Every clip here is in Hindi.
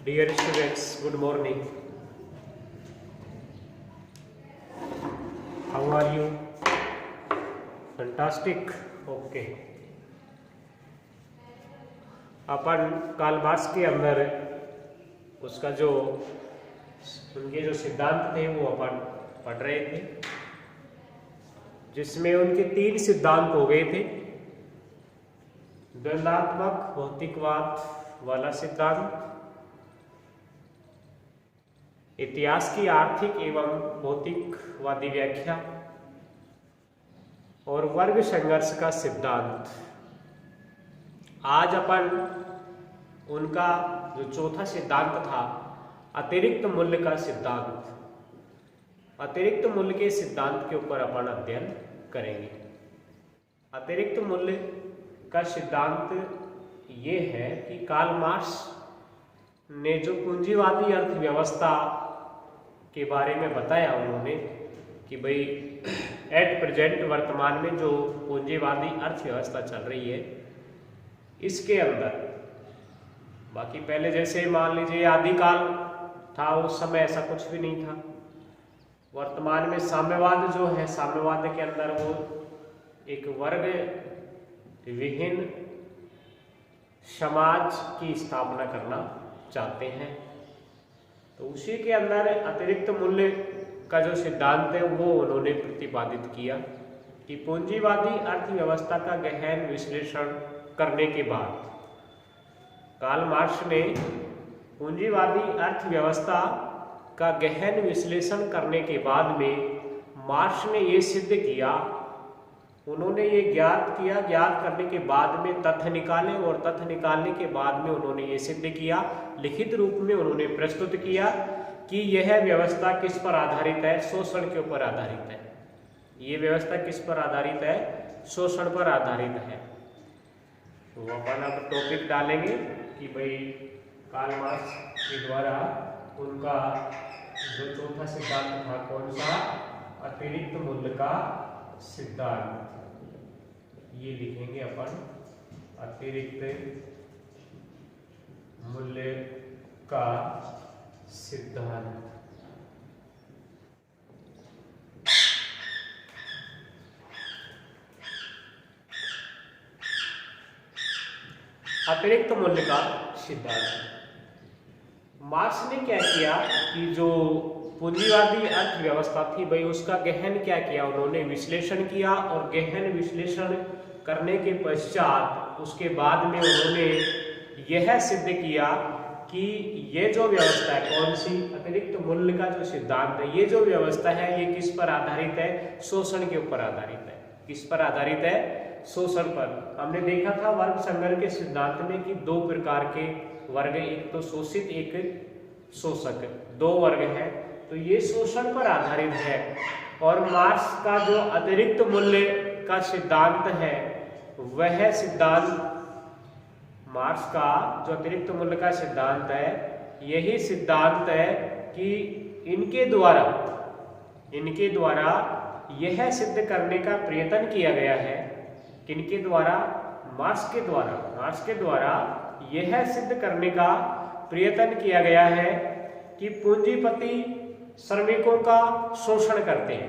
Dear students, good morning. How are you? Fantastic. Okay. अपन कार्ल मार्क्स के अंदर उसका जो उनके जो सिद्धांत थे वो अपन पढ़ रहे थे, जिसमें उनके 3 सिद्धांत हो गए थे। द्वंद्वात्मक भौतिकवाद वाला सिद्धांत, इतिहास की आर्थिक एवं भौतिकवादी व्याख्या और वर्ग संघर्ष का सिद्धांत। आज अपन उनका जो चौथा सिद्धांत था, अतिरिक्त मूल्य का सिद्धांत, अतिरिक्त मूल्य के सिद्धांत के ऊपर अपन अध्ययन करेंगे। अतिरिक्त मूल्य का सिद्धांत ये है कि कार्ल मार्क्स ने जो पूंजीवादी अर्थव्यवस्था के बारे में बताया, उन्होंने कि भाई एट प्रेजेंट वर्तमान में जो पूंजीवादी अर्थव्यवस्था चल रही है, इसके अंदर बाकी पहले जैसे मान लीजिए आदिकाल था, उस समय ऐसा कुछ भी नहीं था। वर्तमान में साम्यवाद जो है, साम्यवाद के अंदर वो एक वर्ग विहीन समाज की स्थापना करना चाहते हैं। तो उसी के अंदर अतिरिक्त मूल्य का जो सिद्धांत है वो उन्होंने प्रतिपादित किया कि पूंजीवादी अर्थव्यवस्था का गहन विश्लेषण करने के बाद कार्ल मार्क्स ने पूंजीवादी अर्थव्यवस्था का गहन विश्लेषण करने के बाद में मार्क्स ने ये सिद्ध किया, उन्होंने ये ज्ञात किया, ज्ञात करने के बाद में तथ्य निकाले और तथ्य निकालने के बाद में उन्होंने ये सिद्ध किया, लिखित रूप में उन्होंने प्रस्तुत किया कि यह व्यवस्था किस पर आधारित है, शोषण के ऊपर आधारित है। ये व्यवस्था किस पर आधारित है, शोषण पर आधारित है। तो अपन अब टॉपिक डालेंगे कि भाई कार्ल मार्क्स के द्वारा उनका जो चौथा सिद्धांत था कौन सा, अतिरिक्त मूल्य का सिद्धांत। ये लिखेंगे अपन, अतिरिक्त मूल्य का सिद्धांत। अतिरिक्त मूल्य का सिद्धांत। मार्क्स ने क्या किया कि जो पूंजीवादी अर्थव्यवस्था थी भाई, उसका गहन क्या किया, उन्होंने विश्लेषण किया और गहन विश्लेषण करने के पश्चात उसके बाद में उन्होंने यह सिद्ध किया कि ये जो व्यवस्था है, कौन सी, अतिरिक्त मूल्य का जो सिद्धांत है, ये जो व्यवस्था है ये किस पर आधारित है, शोषण के ऊपर आधारित है। किस पर आधारित है, शोषण पर। हमने देखा था वर्ग संघर्ष के सिद्धांत में कि 2 प्रकार के वर्ग, एक तो शोषित, एक शोषक, 2 वर्ग हैं। तो ये शोषण पर आधारित है। और मार्क्स का जो अतिरिक्त मूल्य का सिद्धांत है, वह सिद्धांत, मार्क्स का जो अतिरिक्त मूल्य का सिद्धांत है, यही सिद्धांत है कि इनके द्वारा यह सिद्ध करने का प्रयत्न किया गया है। किनके द्वारा, मार्क्स के द्वारा यह सिद्ध करने का प्रयत्न किया गया है कि पूंजीपति श्रमिकों का शोषण करते हैं।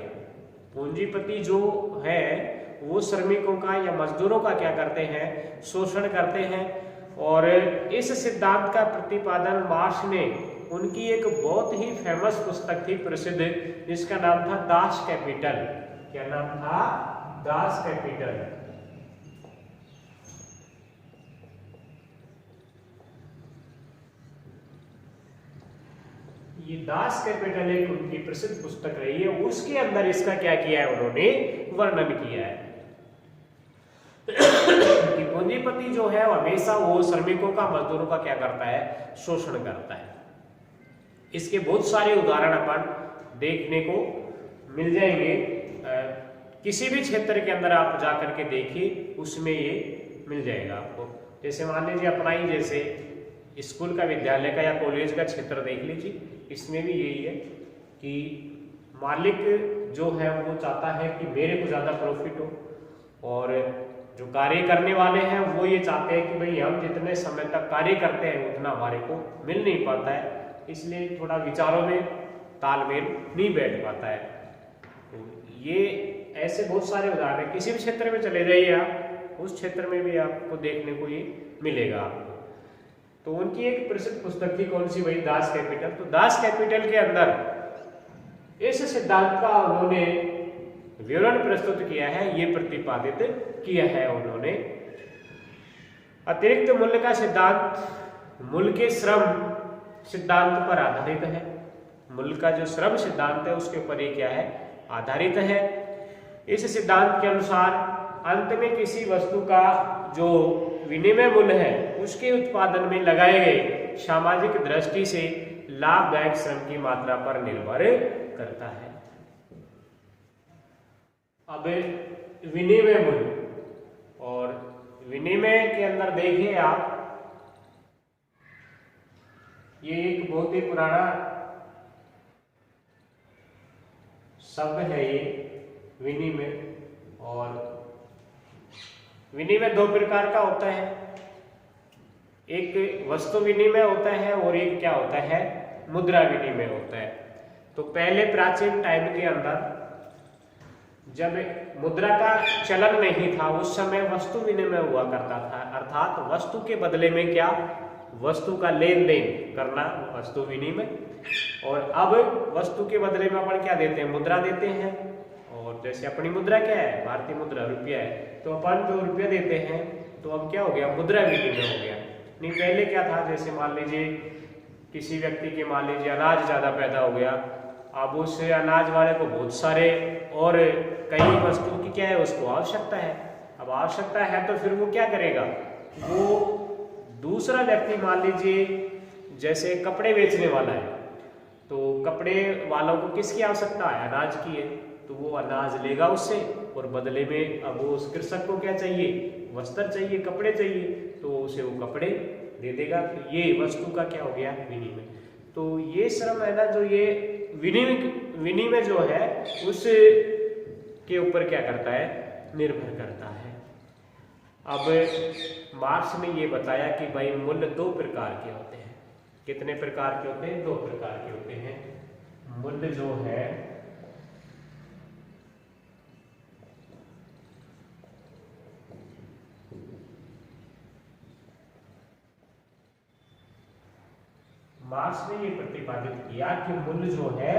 पूंजीपति जो है वो श्रमिकों का या मजदूरों का क्या करते हैं, शोषण करते हैं। और इस सिद्धांत का प्रतिपादन मार्क्स ने उनकी एक बहुत ही फेमस पुस्तक थी, प्रसिद्ध, जिसका नाम था दास कैपिटल। क्या नाम था, दास कैपिटल। ये दास कैपिटल एक उनकी प्रसिद्ध पुस्तक रही है, उसके अंदर इसका क्या किया है, उन्होंने वर्णन किया है कि पूंजीपति जो है हमेशा वो श्रमिकों का, मजदूरों का क्या करता है, शोषण करता है। इसके बहुत सारे उदाहरण अपन देखने को मिल जाएंगे। किसी भी क्षेत्र के अंदर आप जाकर के देखिए, उसमें ये मिल जाएगा आपको। जैसे मान लीजिए अपना ही जैसे स्कूल का, विद्यालय का या कॉलेज का क्षेत्र देख लीजिए, इसमें भी यही है कि मालिक जो है वो चाहता है कि मेरे को ज़्यादा प्रॉफिट हो और जो कार्य करने वाले हैं वो ये चाहते हैं कि भाई हम जितने समय तक कार्य करते हैं उतना हमारे को मिल नहीं पाता है, इसलिए थोड़ा विचारों में तालमेल नहीं बैठ पाता है। तो ये ऐसे बहुत सारे उदाहरण हैं, किसी भी क्षेत्र में चले जाइए आप, उस क्षेत्र में भी आपको देखने को ये मिलेगा आपको। तो उनकी एक प्रसिद्ध पुस्तक थी, कौन सी, वही दास कैपिटल। तो दास कैपिटल के अंदर इस सिद्धांत का उन्होंने विवरण प्रस्तुत किया है, ये प्रतिपादित किया है उन्होंने। अतिरिक्त मूल्य का सिद्धांत मूल्य के श्रम सिद्धांत पर आधारित है। मूल्य का जो श्रम सिद्धांत है उसके ऊपर ये क्या है, आधारित है। इस सिद्धांत के अनुसार अंत में किसी वस्तु का जो विनिमय मूल्य है उसके उत्पादन में लगाए गए सामाजिक दृष्टि से लाभदायक श्रम की मात्रा पर निर्भर करता है। अब विनिमय मूल्य, और विनिमय के अंदर देखिए आप, ये एक बहुत ही पुराना शब्द है ये विनिमय। और विनिमय दो प्रकार का होता है, एक वस्तु विनिमय होता है और एक क्या होता है, मुद्रा विनिमय होता है। तो पहले प्राचीन टाइम के अंदर जब मुद्रा का चलन नहीं था उस समय वस्तु विनिमय हुआ करता था, अर्थात वस्तु के बदले में क्या, वस्तु का लेन देन करना, वस्तु विनिमय। और अब वस्तु के बदले में अपन क्या देते हैं, मुद्रा देते हैं। और जैसे अपनी मुद्रा क्या है, भारतीय मुद्रा रुपया है, तो अपन जो रुपया देते हैं तो अब क्या हो गया, मुद्रा विनिमय हो गया। नहीं पहले क्या था, जैसे मान लीजिए किसी व्यक्ति के मान लीजिए अनाज ज्यादा पैदा हो गया, अब उस अनाज वाले को बहुत सारे और कई वस्तुओं की क्या है, उसको आवश्यकता है। अब आवश्यकता है तो फिर वो क्या करेगा, वो दूसरा व्यक्ति मान लीजिए जैसे कपड़े बेचने वाला है, तो कपड़े वालों को किसकी आवश्यकता है, अनाज की है, तो वो अनाज लेगा उससे और बदले में अब वो उस कृषक को क्या चाहिए, वस्त्र चाहिए, कपड़े चाहिए, तो उसे वो कपड़े दे देगा। तो ये वस्तु का क्या हो गया, विनिमय। तो ये श्रम है ना, जो ये विनिमय जो है उस के ऊपर क्या करता है, निर्भर करता है। अब मार्क्स ने ये बताया कि भाई मूल्य दो प्रकार के होते हैं। कितने प्रकार के होते हैं, दो प्रकार के होते हैं। मूल्य जो है मार्क्स ने ये प्रतिपादित किया कि मूल्य जो है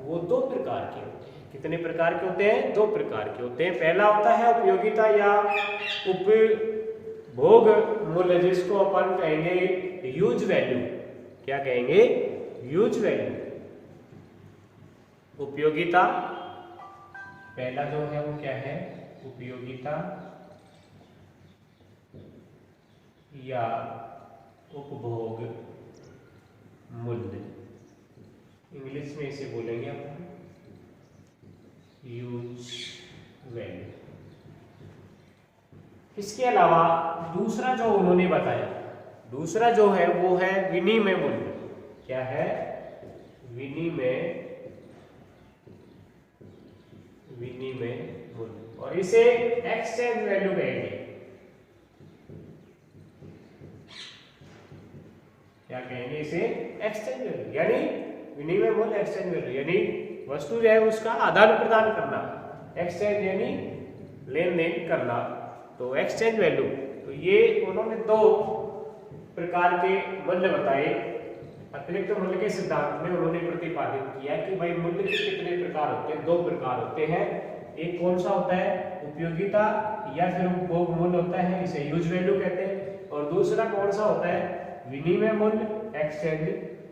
वो दो प्रकार के होते हैं। कितने प्रकार के होते हैं, दो प्रकार के होते हैं। पहला होता है उपयोगिता या उपभोग मूल्य, जिसको अपन कहेंगे यूज वैल्यू। क्या कहेंगे, यूज वैल्यू। उपयोगिता पहला जो है वो क्या है, उपयोगिता या उपभोग मूल्य, इंग्लिश में इसे बोलेंगे अपन यूज वैल्यू। इसके अलावा दूसरा जो उन्होंने बताया, दूसरा जो है वो है विनिमय मूल्य। क्या है, विनिमय मूल्य, और इसे एक्सचेंज वैल्यू कहेंगे। क्या कहेंगे, इसे एक्सचेंज वैल्यू, यानी विनिमय मूल्य एक्सचेंज वैल्यू, यानी वस्तु जो है उसका आदान प्रदान करना, एक्सचेंज यानी लेन देन करना, तो एक्सचेंज वैल्यू। तो ये उन्होंने दो प्रकार के मूल्य बताए। अतिरिक्त मूल्य के सिद्धांत में उन्होंने प्रतिपादित किया कि भाई मूल्य के कितने प्रकार होते हैं, दो प्रकार होते हैं। एक कौन सा होता है, उपयोगिता या फिर उपभोग मूल्य होता है, इसे यूज वैल्यू कहते हैं। और दूसरा कौन सा होता है, विनिमय मूल्य, एक्सचेंज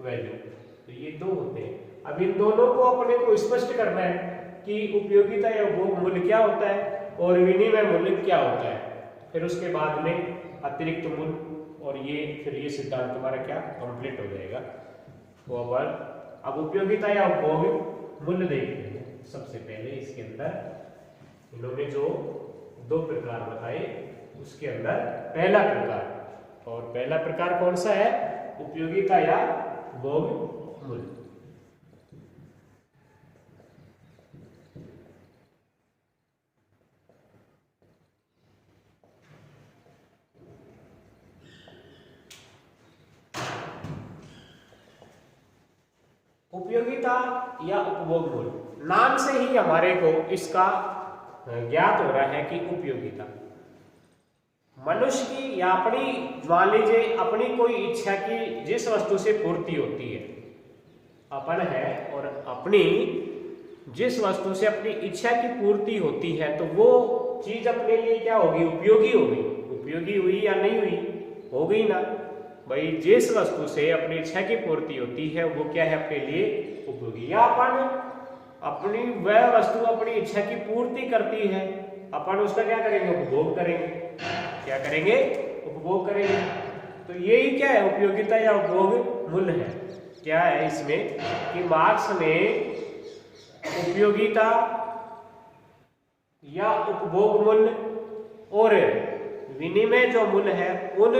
वैल्यू। तो ये दो होते हैं। अब इन दोनों को अपने को स्पष्ट करना है कि उपयोगिता या उपभोग मूल्य क्या होता है और विनिमय मूल्य क्या होता है। फिर उसके बाद में अतिरिक्त मूल्य, और ये फिर ये सिद्धांत तुम्हारा क्या कंप्लीट हो जाएगा। तो अब उपयोगिता या उपभोग मूल्य देखते हैं। सबसे पहले इसके अंदर इन्होंने जो दो प्रकार बताए उसके अंदर पहला प्रकार, और पहला प्रकार कौन सा है, उपयोगिता या उपभोग मूल्य। उपयोगिता या उपभोग मूल्य, नाम से ही हमारे को इसका ज्ञात हो रहा है कि उपयोगिता मनुष्य की या अपनी, मान लीजिए अपनी कोई इच्छा की जिस वस्तु से पूर्ति होती है, अपन है और अपनी जिस वस्तु से अपनी इच्छा की पूर्ति होती है तो वो चीज अपने लिए क्या होगी, उपयोगी होगी। उपयोगी हुई या नहीं हुई, हो गई ना भाई। जिस वस्तु से अपनी इच्छा की पूर्ति होती है वो क्या है, अपने लिए उपयोगी। या अपन अपनी वह वस्तु अपनी इच्छा की पूर्ति करती है, अपन उसका क्या करेंगे, उपभोग करेंगे। क्या करेंगे, उपभोग करेंगे। तो यही क्या है, उपयोगिता या उपभोग मूल्य है। क्या है इसमें कि मार्क्स ने उपयोगिता या उपभोग मूल्य और विनिमय जो मूल्य है उन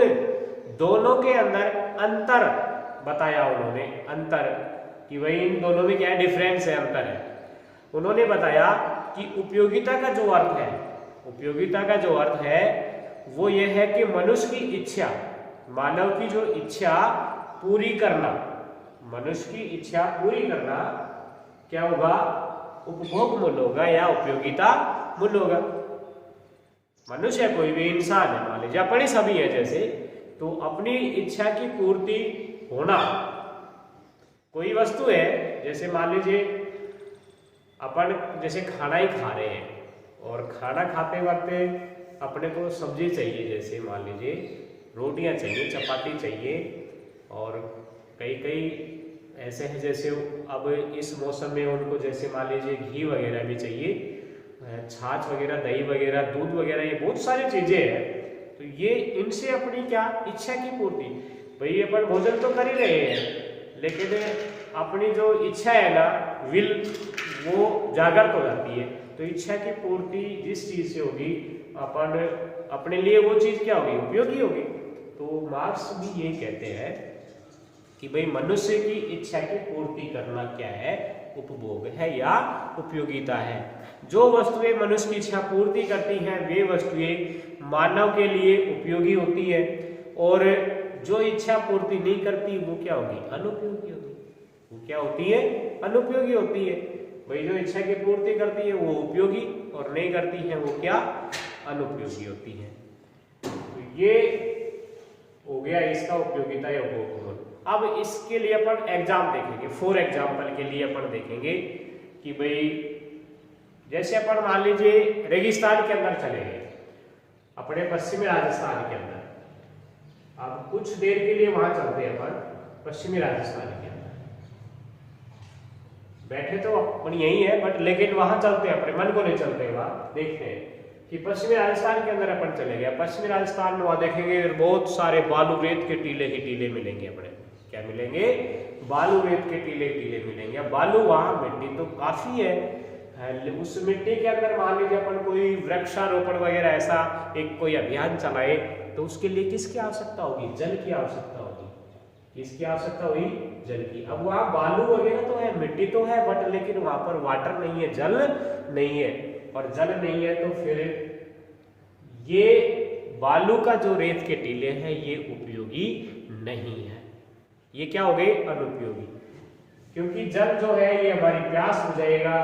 दोनों के अंदर अंतर बताया उन्होंने। अंतर कि भाई इन दोनों में क्या है, डिफरेंस है, अंतर है। उन्होंने बताया कि उपयोगिता का जो अर्थ है, उपयोगिता का जो अर्थ है वो ये है कि मनुष्य की इच्छा, मानव की जो इच्छा पूरी करना, मनुष्य की इच्छा पूरी करना क्या होगा, उपभोग मूल्य होगा या उपयोगिता मूल्य होगा। मनुष्य कोई भी इंसान है, मान लीजिए अपने सभी है जैसे, तो अपनी इच्छा की पूर्ति होना, कोई वस्तु है जैसे मान लीजिए अपन जैसे खाना ही खा रहे हैं और खाना खाते वक्त अपने को सब्जी चाहिए, जैसे मान लीजिए रोटियां चाहिए, चपाती चाहिए, और कई कई ऐसे हैं जैसे अब इस मौसम में उनको जैसे मान लीजिए घी वगैरह भी चाहिए, छाछ वगैरह, दही वगैरह, दूध वगैरह, ये बहुत सारी चीजें हैं। तो ये इनसे अपनी क्या इच्छा की पूर्ति, भाई अपन भोजन तो कर ही रहे हैं लेकिन अपनी जो इच्छा है ना, विल, वो जागृत हो जाती है। तो इच्छा की पूर्ति जिस चीज से होगी अपन अपने लिए वो चीज क्या होगी, उपयोगी होगी। तो मार्क्स भी यही कहते हैं कि भाई मनुष्य की इच्छा की पूर्ति करना क्या है, उपभोग है या उपयोगिता है। जो वस्तुएं मनुष्य की इच्छा पूर्ति करती हैं वे वस्तुएं मानव के लिए उपयोगी होती है, और जो इच्छा पूर्ति नहीं करती वो क्या होगी, अनुपयोगी होगी। वो क्या होती है, अनुपयोगी होती है। भाई जो इच्छा की पूर्ति करती है वो उपयोगी और नहीं करती है वो क्या, अनुपयोगी होती है। तो ये हो गया इसका उपयोगिता या उपभोग। अब इसके लिए अपन एग्जाम देखेंगे, फॉर एग्जाम्पल के लिए अपन देखेंगे कि भाई जैसे अपन मान लीजिए रेगिस्तान के अंदर चले गए, अपने पश्चिमी राजस्थान के अंदर। अब कुछ देर के लिए वहां चलते हैं अपन पश्चिमी राजस्थान के अंदर, बैठे तो अपन यही है बट लेकिन वहां चलते हैं, अपने मन को नहीं चलते, वहां देखते हैं कि पश्चिमी राजस्थान के अंदर अपन चले गए। पश्चिमी राजस्थान में वहां देखेंगे बहुत सारे बालू रेत के टीले ही टीले मिलेंगे। अपने क्या मिलेंगे, बालू रेत के टीले टीले मिलेंगे। बालू वहां मिट्टी तो काफी है, उस मिट्टी के अंदर मान लीजिए अपन कोई वृक्षारोपण वगैरह ऐसा एक कोई अभियान चलाए तो उसके लिए किसकी आवश्यकता होगी, जल की आवश्यकता होगी। किसकी आवश्यकता हुई, जल की। अब वहां बालू वगैरह तो है, मिट्टी तो है, बट लेकिन वहां पर वाटर नहीं है, जल नहीं है। और जल नहीं है तो फिर ये बालू का जो रेत के टीले हैं ये उपयोगी नहीं है, ये क्या हो गए, अनुपयोगी। क्योंकि जल जो है ये हमारी प्यास बुझाएगा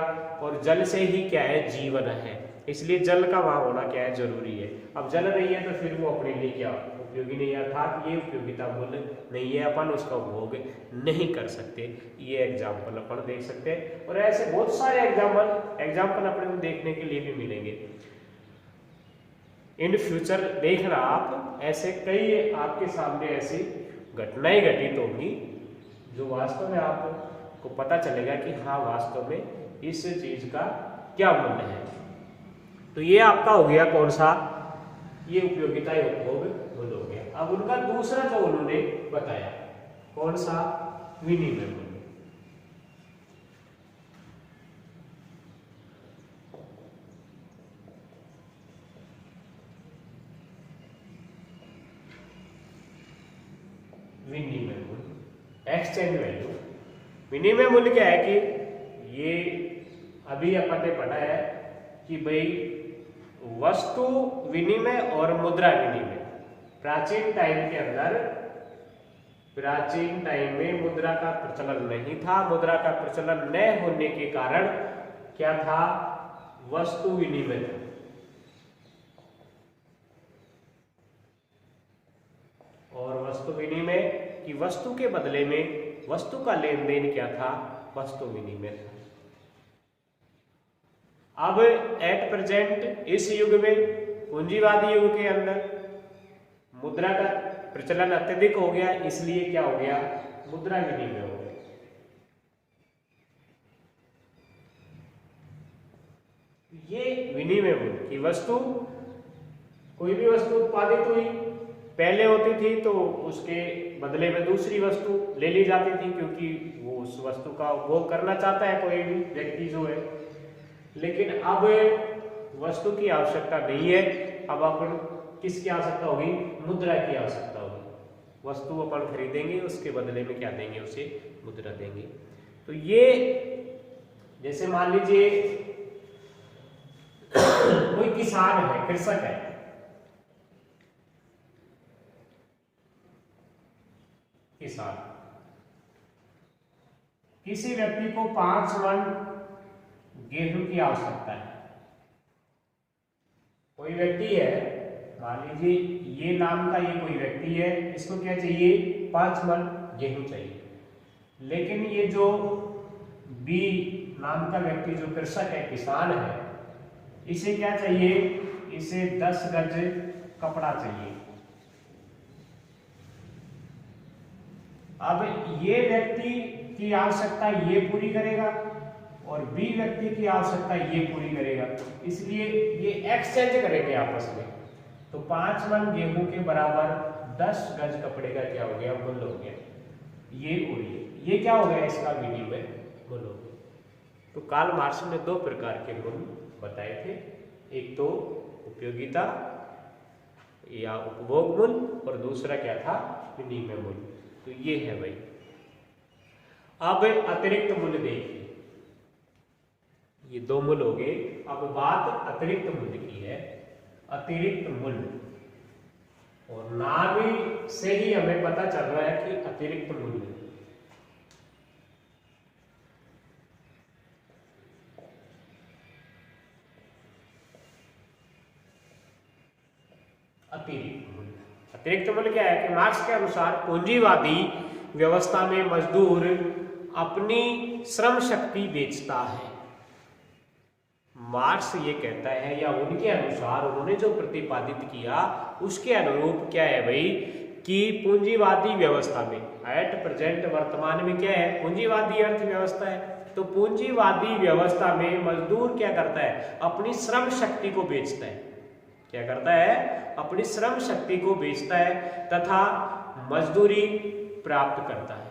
और जल से ही क्या है, जीवन है। इसलिए जल का वहां होना क्या है, जरूरी है। अब जल नहीं है तो फिर वो अपने लिए क्या, उपयोगी नहीं है, अर्थात ये उपयोगिता मूल्य नहीं है, अपन उसका उपभोग नहीं कर सकते। ये एग्जाम्पल अपन देख सकते हैं और ऐसे बहुत सारे एग्जाम्पल अपने को देखने के लिए भी मिलेंगे। इन फ्यूचर देखना आप, ऐसे कई आपके सामने ऐसी घटनाएं घटित होंगी जो वास्तव में आपको पता चलेगा कि हाँ वास्तव में इस चीज का क्या मूल्य है। तो ये आपका हो गया कौन सा, ये उपयोगिता या उपभोग मूल्य हो गया। अब उनका दूसरा जो उन्होंने बताया कौन सा, विनिमय मूल्य। विनिमय मूल्य, एक्सचेंज वैल्यू। विनिमय मूल्य क्या है कि ये अभी अपन ने पढ़ा है कि भाई वस्तु विनिमय और मुद्रा विनिमय, प्राचीन टाइम के अंदर प्राचीन टाइम में मुद्रा का प्रचलन नहीं था। मुद्रा का प्रचलन न होने के कारण क्या था, वस्तु विनिमय था। और वस्तु विनिमय की वस्तु के बदले में वस्तु का लेन देन क्या था, वस्तु विनिमय था। अब एट प्रेजेंट इस युग में, पूंजीवादी युग के अंदर मुद्रा का प्रचलन अत्यधिक हो गया, इसलिए क्या हो गया, मुद्रा विनिमय हो गया। ये विनिमय मूल्य की वस्तु, कोई भी वस्तु उत्पादित हुई, पहले होती थी तो उसके बदले में दूसरी वस्तु ले ली जाती थी, क्योंकि वो उस वस्तु का उपभोग करना चाहता है कोई भी व्यक्ति जो है। लेकिन अब वस्तु की आवश्यकता नहीं है, अब अपन किसकी आवश्यकता होगी, मुद्रा की आवश्यकता होगी। वस्तु अपन खरीदेंगे, उसके बदले में क्या देंगे, उसे मुद्रा देंगे। तो ये जैसे मान लीजिए कोई किसान है, कृषक है, किसान, किसी व्यक्ति को 5 मन गेहूं की आवश्यकता है। कोई व्यक्ति है, मान लीजिए ये नाम का ये कोई व्यक्ति है, इसको क्या चाहिए, 5 मन गेहूं चाहिए। लेकिन ये जो बी नाम का व्यक्ति जो कृषक है, किसान है, इसे क्या चाहिए, इसे 10 गज कपड़ा चाहिए। अब ये व्यक्ति की आवश्यकता ये पूरी करेगा और बी व्यक्ति की आवश्यकता ये पूरी करेगा, इसलिए ये एक्सचेंज करेंगे आपस में। तो 5 मन गेहूं के बराबर 10 गज कपड़े का क्या हो गया, मूल्य हो गया। ये क्या हो गया, इसका विनिमय मूल्य हो गया। तो कार्ल मार्क्स ने 2 प्रकार के मूल्य बताए थे, एक तो उपयोगिता या उपभोग मूल्य और दूसरा क्या था, विनिमय मूल्य। तो ये है भाई। अब अतिरिक्त मूल्य देखिए, ये 2 मूल्य हो गए। अब बात अतिरिक्त मूल्य की है। अतिरिक्त मूल्य, और नाम से ही हमें पता चल रहा है कि अतिरिक्त मूल्य। अतिरिक्त मूल्य, अतिरिक्त मूल्य क्या है कि मार्क्स के अनुसार पूंजीवादी व्यवस्था में मजदूर अपनी श्रम शक्ति बेचता है। मार्क्स ये कहता है, या उनके अनुसार उन्होंने जो प्रतिपादित किया उसके अनुरूप क्या है भाई, कि पूंजीवादी व्यवस्था में एट प्रेजेंट वर्तमान में क्या है, पूंजीवादी अर्थव्यवस्था है। तो पूंजीवादी व्यवस्था में मजदूर क्या करता है, अपनी श्रम शक्ति को बेचता है। क्या करता है, अपनी श्रम शक्ति को बेचता है तथा मजदूरी प्राप्त करता है।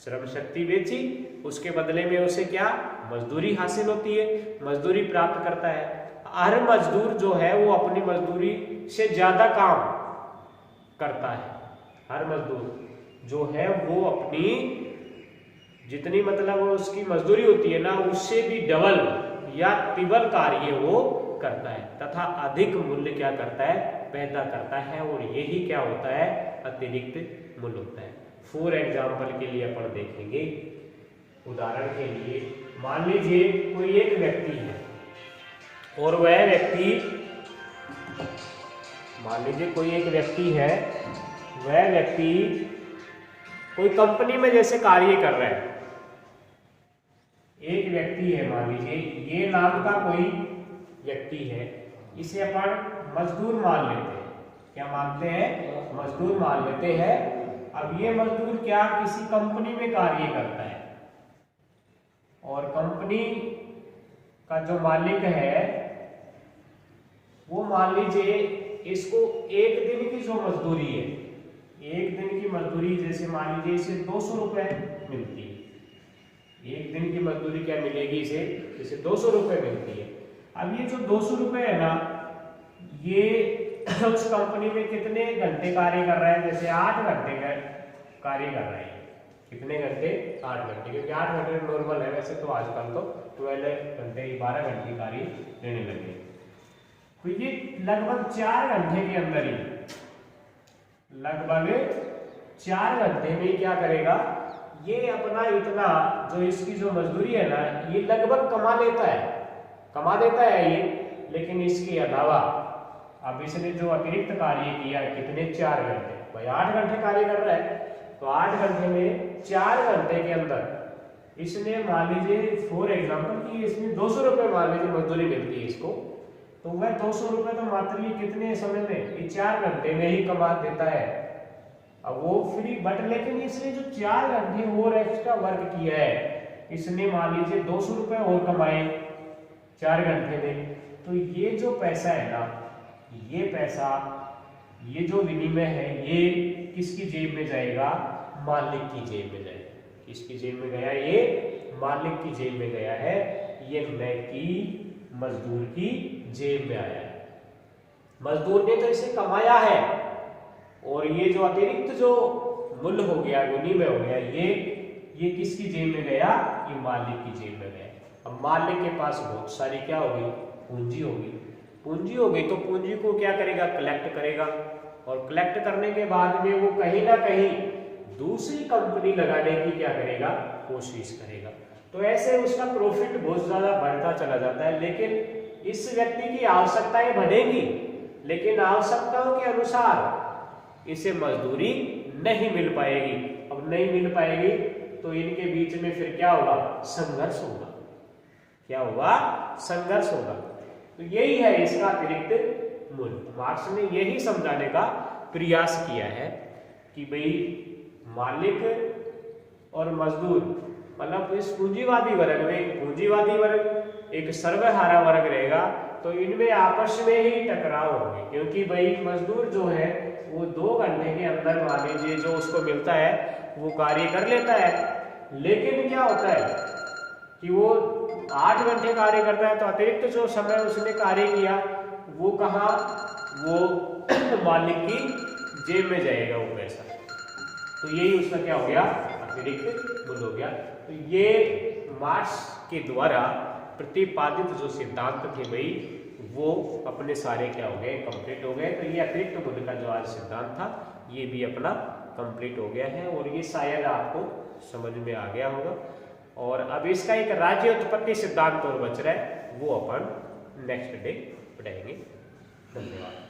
श्रम शक्ति बेची, उसके बदले में उसे क्या, मजदूरी हासिल होती है, मजदूरी प्राप्त करता है। हर मजदूर जो है वो अपनी मजदूरी से ज्यादा काम करता है। हर मजदूर जो है वो अपनी जितनी मतलब उसकी मजदूरी होती है ना, उससे भी डबल या ट्रिपल कार्य वो करता है तथा अधिक मूल्य क्या करता है, पैदा करता है। और यही क्या होता है, अतिरिक्त मूल्य होता है। फॉर एग्जाम्पल के लिए अपन देखेंगे, उदाहरण के लिए मान लीजिए कोई एक व्यक्ति है और वह व्यक्ति, मान लीजिए कोई एक व्यक्ति है, वह व्यक्ति कोई कंपनी में जैसे कार्य कर रहा है। एक व्यक्ति है, मान लीजिए ये नाम का कोई व्यक्ति है, इसे अपन मजदूर मान लेते हैं। क्या मानते हैं, मजदूर मान लेते हैं। अब ये मजदूर क्या, किसी कंपनी में कार्य करता है और कंपनी का जो मालिक है वो मान लीजिए इसको एक दिन की जो मजदूरी है, एक दिन की मजदूरी जैसे मान लीजिए इसे 200 रुपए मिलती है। एक दिन की मजदूरी क्या मिलेगी इसे, जैसे 200 रुपए मिलती है। अब ये जो 200 रुपए है ना, ये उस कंपनी में कितने घंटे कार्य कर रहा है, जैसे 8 घंटे का कार्य कर रहा है। कितने घंटे, 8 घंटे, क्योंकि 8 घंटे नॉर्मल है। वैसे तो आजकल तो 12 घंटे 12 घंटे कार्य लेने लगे। तो ये लगभग 4 घंटे के अंदर ही, लगभग 4 घंटे में क्या करेगा, ये अपना इतना जो इसकी जो मजदूरी है ना, ये लगभग कमा देता है ये। लेकिन इसके अलावा अब इसने जो अतिरिक्त कार्य किया है कितने, 4 घंटे, भाई 8 घंटे कार्य कर रहा है, तो 8 घंटे में 4 घंटे के अंदर इसने मान लीजिए फॉर एग्जाम्पल कि इसमें 200 रुपये मान लीजिए मजदूरी मिलती है इसको, तो वह 200 रुपये तो मात्र ये कितने समय में, ये 4 घंटे में ही कमा देता है। अब वो फ्री बट लेकिन इसने जो 4 घंटे और एक्स्ट्रा वर्क किया है, इसने मान लीजिए 200 रुपये और कमाए 4 घंटे में, तो ये जो पैसा है ना, ये पैसा, ये जो विनिमय है, ये किसकी जेब में जाएगा, मालिक की जेब में जाएगा। किसकी जेब में गया, ये मालिक की जेब में गया है, ये न कि मजदूर की जेब में आया है। मजदूर ने तो इसे कमाया है, और ये जो अतिरिक्त जो मूल्य हो गया, विनिमय हो गया, ये किसकी जेब में गया, ये मालिक की जेब में गया। अब मालिक के पास बहुत सारी क्या होगी, पूंजी होगी। पूंजी हो गई तो पूंजी को क्या करेगा, कलेक्ट करेगा, और कलेक्ट करने के बाद में वो कहीं ना कहीं दूसरी कंपनी लगाने की क्या करेगा, कोशिश करेगा। तो ऐसे उसका प्रॉफिट बहुत ज्यादा बढ़ता चला जाता है। लेकिन इस व्यक्ति की आवश्यकताएं बढ़ेंगी, लेकिन आवश्यकताओं के अनुसार इसे मजदूरी नहीं मिल पाएगी। अब नहीं मिल पाएगी तो इनके बीच में फिर क्या होगा, संघर्ष होगा। क्या होगा, संघर्ष होगा। तो यही है इसका अतिरिक्त मूल्य। मार्क्स ने यही समझाने का प्रयास किया है कि भाई मालिक और मजदूर, मतलब इस पूंजीवादी वर्ग में एक पूंजीवादी वर्ग, एक सर्वहारा वर्ग रहेगा, तो इनमें आपस में ही टकराव होंगे। क्योंकि भाई मजदूर जो है वो 2 घंटे के अंदर मान लीजिए जो उसको मिलता है वो कार्य कर लेता है, लेकिन क्या होता है कि वो 8 घंटे कार्य करता है, तो अतिरिक्त जो समय उसने कार्य किया वो कहाँ, वो मालिक की जेब में जाएगा वो पैसा। तो यही उसका क्या हो गया, अतिरिक्त मूल्य हो गया। तो ये मार्क्स के द्वारा प्रतिपादित जो सिद्धांत थे भाई, वो अपने सारे क्या हो गए, कंप्लीट हो गए। तो ये अतिरिक्त मूल्य का जो आज सिद्धांत था, ये भी अपना कंप्लीट हो गया है, और ये शायद आपको समझ में आ गया होगा। और अब इसका एक राज्य उत्पत्ति सिद्धांत और बच रहा है, वो अपन नेक्स्ट डे पढ़ेंगे। धन्यवाद।